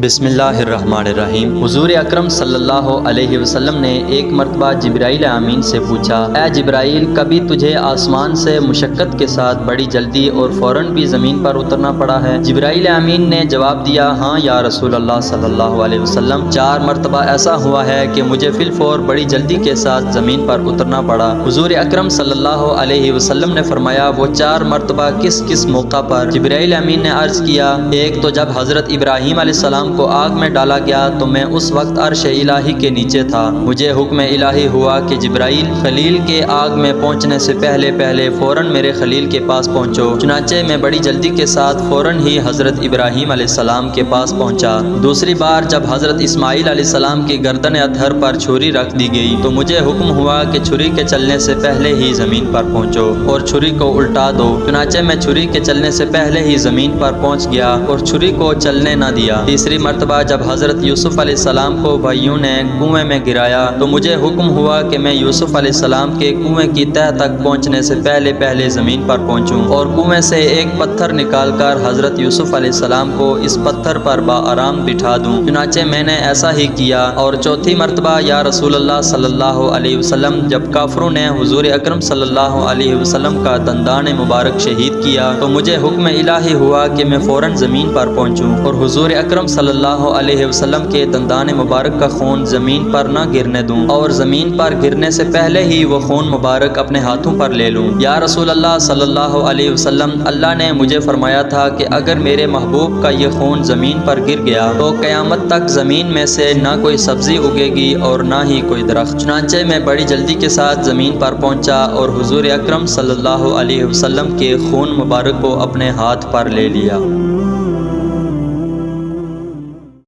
بسم اللہ الرحمن الرحیم۔ حضور اکرم صلی اللہ علیہ وسلم نے ایک مرتبہ جبرائیل امین سے پوچھا، اے جبرائیل، کبھی تجھے آسمان سے مشقت کے ساتھ بڑی جلدی اور فوراً بھی زمین پر اترنا پڑا ہے؟ جبرائیل امین نے جواب دیا، ہاں یا رسول اللہ صلی اللہ علیہ وسلم، 4 مرتبہ ایسا ہوا ہے کہ مجھے فی الفور بڑی جلدی کے ساتھ زمین پر اترنا پڑا۔ حضور اکرم صلی اللہ علیہ وسلم نے فرمایا، وہ 4 مرتبہ کس کس موقع پر؟ جبرائیل امین نے عرض کیا، ایک تو جب حضرت ابراہیم علیہ السلام کو آگ میں ڈالا گیا تو میں اس وقت عرش الہی کے نیچے تھا، مجھے حکم الہی ہوا کہ جبرائیل، خلیل کے آگ میں پہنچنے سے پہلے فوراً میرے خلیل کے پاس پہنچو۔ چنانچہ میں بڑی جلدی کے ساتھ فوراً ہی حضرت ابراہیم علیہ السلام کے پاس پہنچا۔ دوسری بار جب حضرت اسماعیل علیہ السلام کی گردن اطہر پر چھری رکھ دی گئی تو مجھے حکم ہوا کہ چھری کے چلنے سے پہلے ہی زمین پر پہنچو اور چھری کو الٹا دو۔ چنانچہ میں چھری کے چلنے سے پہلے ہی زمین پر پہنچ گیا اور چھری کو چلنے نہ دیا۔ تیسری مرتبہ جب حضرت یوسف علیہ السلام کو بھائیوں نے کنویں میں گرایا تو مجھے حکم ہوا کہ میں یوسف علیہ السلام کے کنویں کی تہہ تک پہنچنے سے پہلے زمین پر پہنچوں اور کنویں سے ایک پتھر نکال کر حضرت یوسف علیہ السلام کو اس پتھر پر بآرام بٹھا دوں۔ چنانچہ میں نے ایسا ہی کیا۔ اور چوتھی مرتبہ یا رسول اللہ صلی اللہ علیہ وسلم، جب کافروں نے حضور اکرم صلی اللہ علیہ وسلم کا دندان مبارک شہید کیا تو مجھے حکم الہی ہوا کہ میں فوراً زمین پر پہنچوں اور حضور اکرم صلی اللہ علیہ وسلم کے دندان مبارک کا خون زمین پر نہ گرنے دوں اور زمین پر گرنے سے پہلے ہی وہ خون مبارک اپنے ہاتھوں پر لے لوں۔ یا رسول اللہ صلی اللہ علیہ وسلم، اللہ نے مجھے فرمایا تھا کہ اگر میرے محبوب کا یہ خون زمین پر گر گیا تو قیامت تک زمین میں سے نہ کوئی سبزی اگے گی اور نہ ہی کوئی درخت۔ چنانچہ میں بڑی جلدی کے ساتھ زمین پر پہنچا اور حضور اکرم صلی اللہ علیہ وسلم کے خون مبارک کو اپنے ہاتھ پر لے لیا۔